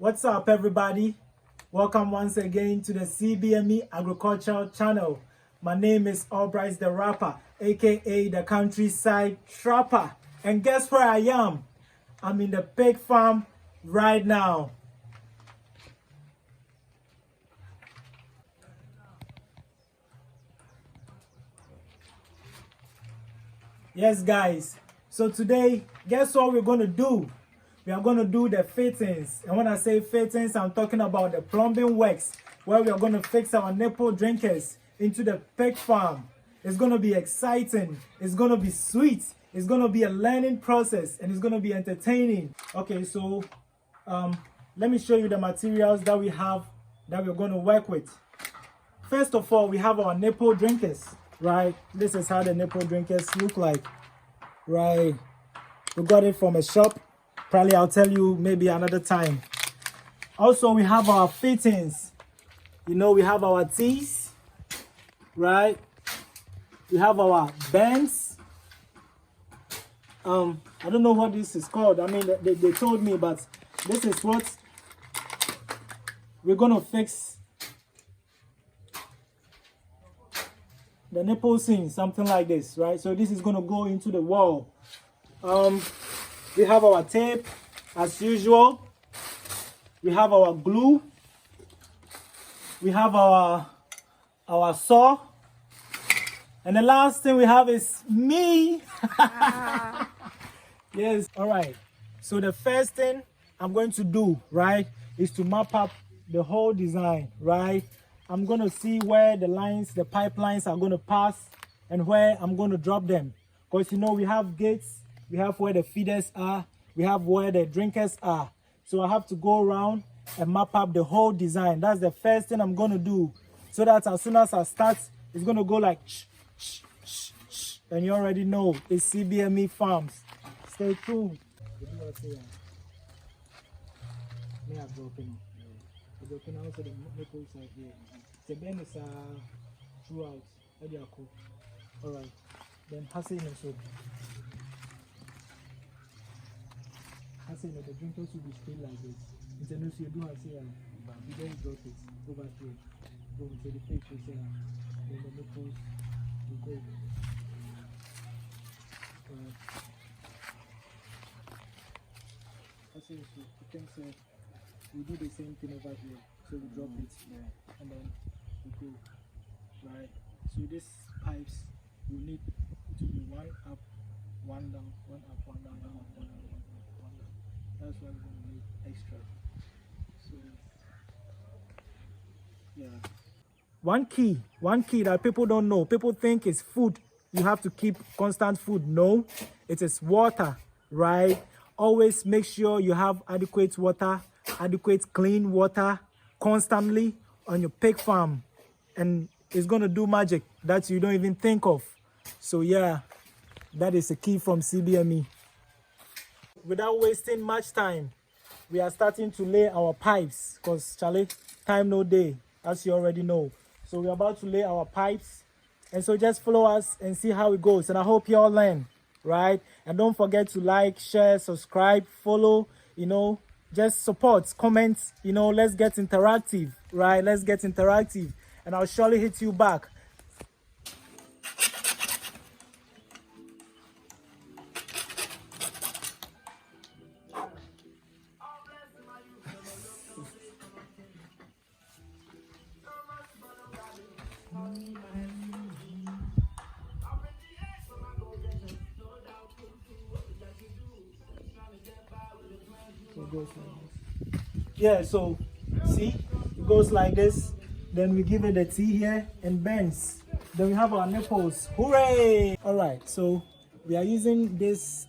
What's up, everybody? Welcome once again to the CBME Agricultural Channel. My name is Albright the Rapper, aka the Countryside Trapper. And guess where I am? I'm in the pig farm right now. Yes, guys. So today, guess what we're going to do? We are going to do the fittings. And when I say fittings, I'm talking about the plumbing works, where we are going to fix our nipple drinkers into the pig farm. It's going to be exciting. It's going to be sweet. It's going to be a learning process, and it's going to be entertaining. Okay, so let me show you the materials that we have that we're going to work with. First of all, we have our nipple drinkers, right? This is how the nipple drinkers look like, right? We got it from a shop. Probably I'll tell you maybe another time. Also, we have our fittings. You know, we have our tees, right? We have our bands. I don't know what this is called. I mean, they told me, but this is what we're gonna fix the nipple seam, something like this, right? So this is gonna go into the wall. We have our tape as usual. We have our glue. We have our saw. And the last thing we have is me. Yes, all right. So the first thing I'm going to do, right, is to map up the whole design, right? I'm going to see where the lines, the pipelines are going to pass and where I'm going to drop them. Because, you know, we have gates, we have where the feeders are, we have where the drinkers are. So I have to go around and map up the whole design. That's the first thing I'm going to do. So that as soon as I start, it's going to go like shh, shh, shh, shh. And you already know it's CBME Farms. Stay tuned. May have broken. Broken out the nipples are here. The bend is throughout. Alright. Then Hassan also. Hassan, the drinkers will be straight like this. Instead of you do Hassan, you don't drop it over here. Go into the face, you say, then the nipples will go. Hassan, you can say, we do the same thing over here. So we drop it and then we go, right? So these pipes will need to be one up, one down, one up, one down, one up, one down, one down. That's why we're going to need extra. So yeah. One key that people don't know. People think it's food. You have to keep constant food. No, it is water, right? Always make sure you have adequate water, adequate clean water constantly on your pig farm, and it's going to do magic that you don't even think of. So yeah, that is a key from CBME. Without wasting much time, we are starting to lay our pipes because Charlie, time no day, as you already know. So we're about to lay our pipes, and so just follow us and see how it goes. And I hope you all learn, right? And don't forget to like, share, subscribe, follow, you know, just support, comments, you know, let's get interactive, right? Let's get interactive, and I'll surely hit you back. Yeah, so see, it goes like this. Then we give it a T here and bends. Then we have our nipples. Hooray! All right, so we are using this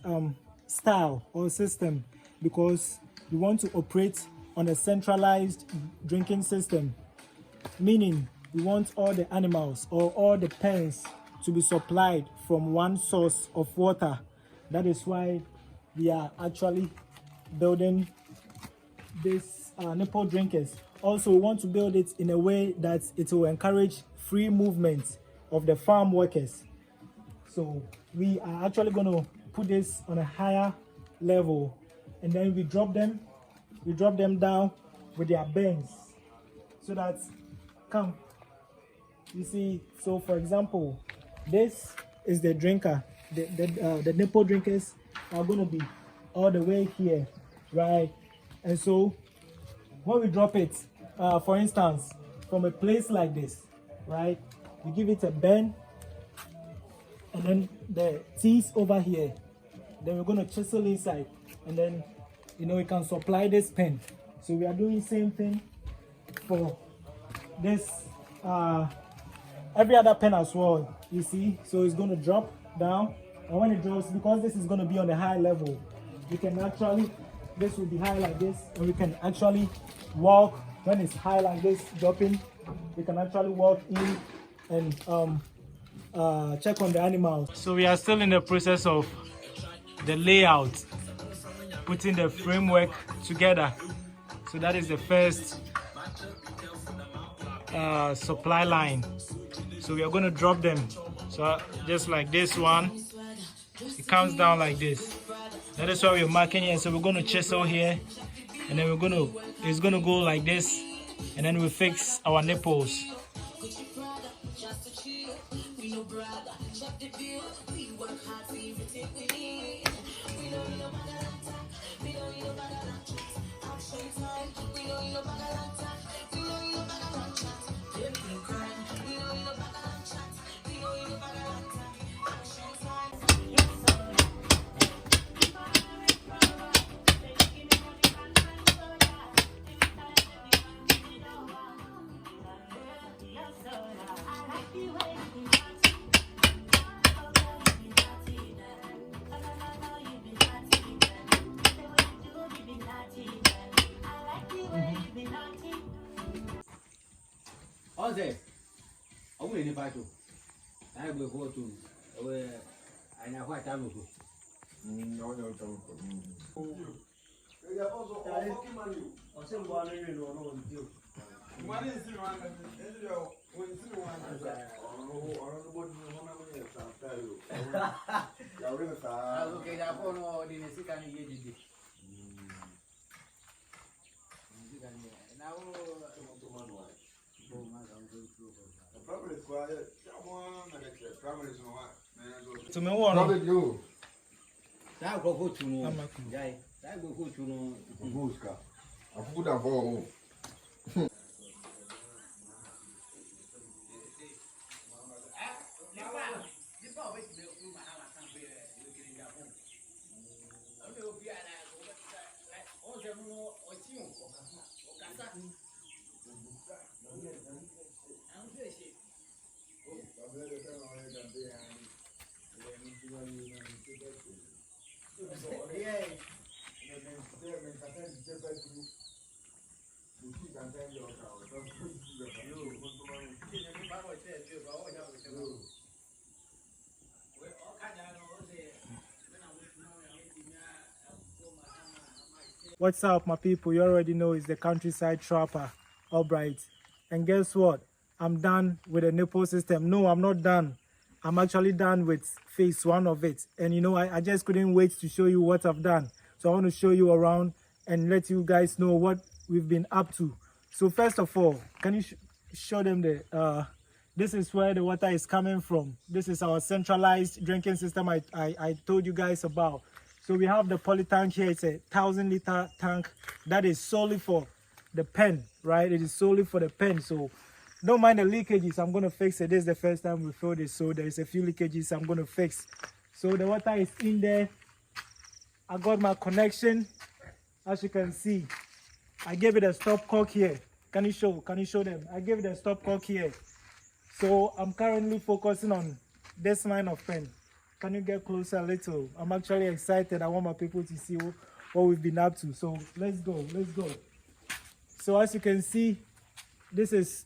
style or system because we want to operate on a centralized drinking system, meaning we want all the animals or all the pens to be supplied from one source of water. That is why we are actually building this nipple drinkers. Also, we want to build it in a way that it will encourage free movement of the farm workers. So we are actually going to put this on a higher level, and then we drop them down with their bends, so that come, you see. So for example, this is the drinker. The nipple drinkers are going to be all the way here, right? And so when we drop it, for instance, from a place like this, right, we give it a bend, and then the teeth over here, then we're going to chisel inside, and then we can supply this pen. So we are doing same thing for this every other pen as well, you see. So it's going to drop down, and when it drops, because this is going to be on a high level, you can actually, this will be high like this, and we can actually walk. When it's high like this, dropping, we can actually walk in and check on the animals. So we are still in the process of the layout, putting the framework together. So that is the first supply line. So we are going to drop them. So just like this one, it comes down like this. That is why we're marking here. So we're going to chisel here, and then it's going to go like this, and then we fix our nipples. Oze, omu ni pato. Ai gbe ko tu. Ewe anya kwa tamu ko. No, tamu ko. Ya ozo o mani. O se mbo anu ni no no ndio. Mani si no anga. Ndio, when si no anga. No body no na mo ya sa yo. Ya we sa. Azo ke ya ko no di ne sika ni ye didi. Sika ni. Na o to manu ai. Tumeona ta ko ko tunu jai ta ko ko tunu guska afuda vo What's up, my people? You already know it's the Countryside Trapper, Albright. And guess what? I'm done with the nipple system. No, I'm not done. I'm actually done with phase one of it. And I just couldn't wait to show you what I've done. So I want to show you around and let you guys know what we've been up to. So first of all, can you show them this is where the water is coming from. This is our centralized drinking system I told you guys about. So we have the poly tank here. It's a 1,000-liter tank that is solely for the pen, right? It is solely for the pen. So don't mind the leakages. I'm going to fix it. This is the first time we filled it. So there is a few leakages I'm going to fix. So the water is in there. I got my connection. As you can see, I gave it a stop cock here. Can you show them? I gave it a stop cock here. So I'm currently focusing on this line of pen. Can you get closer a little? I'm actually excited. I want my people to see what we've been up to. So let's go. So as you can see,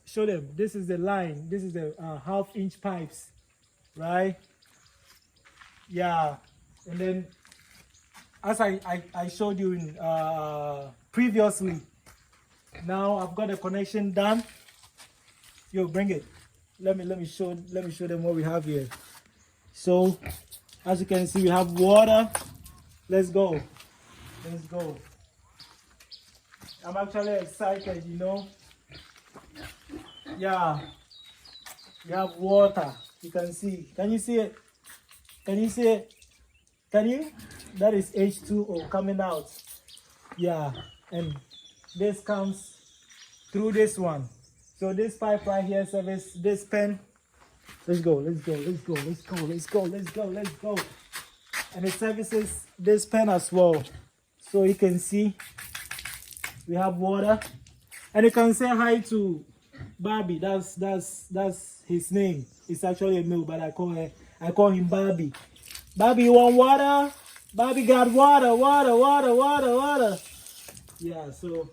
show them, this is the line. This is the half-inch pipes, right? Yeah. And then, as I showed you in previously, now I've got the connection done. Yo, bring it. Let me show them what we have here. So, as you can see, we have water. Let's go. I'm actually excited, you know. Yeah, you have water. You can see. Can you see it? Can you see it? Can you? That is H2O coming out. Yeah, and this comes through this one. So this pipe right here service this pen. Let's go, let's go, let's go, let's go, let's go, let's go, let's go. And it services this pen as well. So you can see we have water. And you can say hi to Barbie. That's his name. It's actually a male, but I call him Barbie. Barbie, you want water? Barbie got water, water, water, water, water. Yeah, so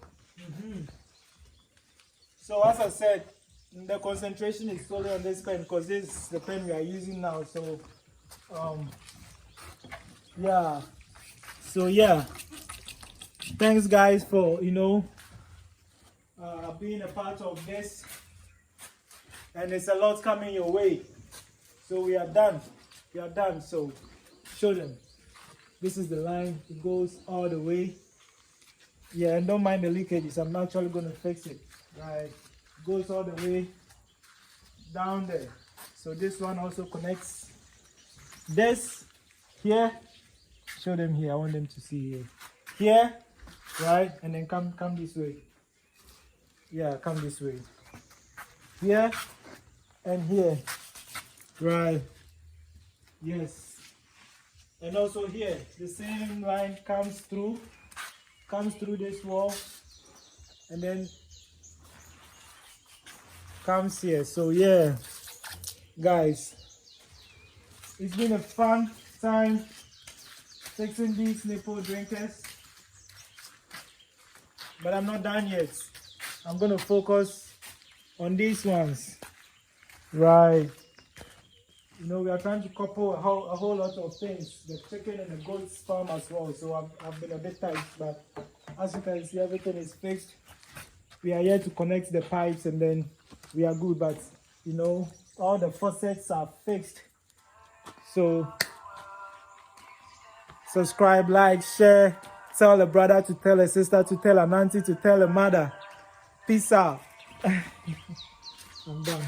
so as I said, the concentration is solely on this pen because this is the pen we are using now. So yeah. So yeah. Thanks guys for being a part of this. And there's a lot coming your way. So we are done. We are done. So show them. This is the line. It goes all the way. Yeah, and don't mind the leakages. I'm actually going to fix it. Right. It goes all the way down there. So this one also connects this here. Show them here. I want them to see here. Here, right? And then come this way. Yeah, come this way. Here and here. Right. Yes. And also here, the same line comes through this wall and then comes here. So yeah, guys, it's been a fun time fixing these nipple drinkers, but I'm not done yet. I'm gonna focus on these ones, right? We are trying to couple a whole lot of things, the chicken and the goat farm as well. So I've been a bit tight, but as you can see, everything is fixed. We are here to connect the pipes and then we are good, but all the faucets are fixed. So subscribe, like, share, tell a brother to tell a sister to tell an auntie to tell a mother. Peace out. I'm done.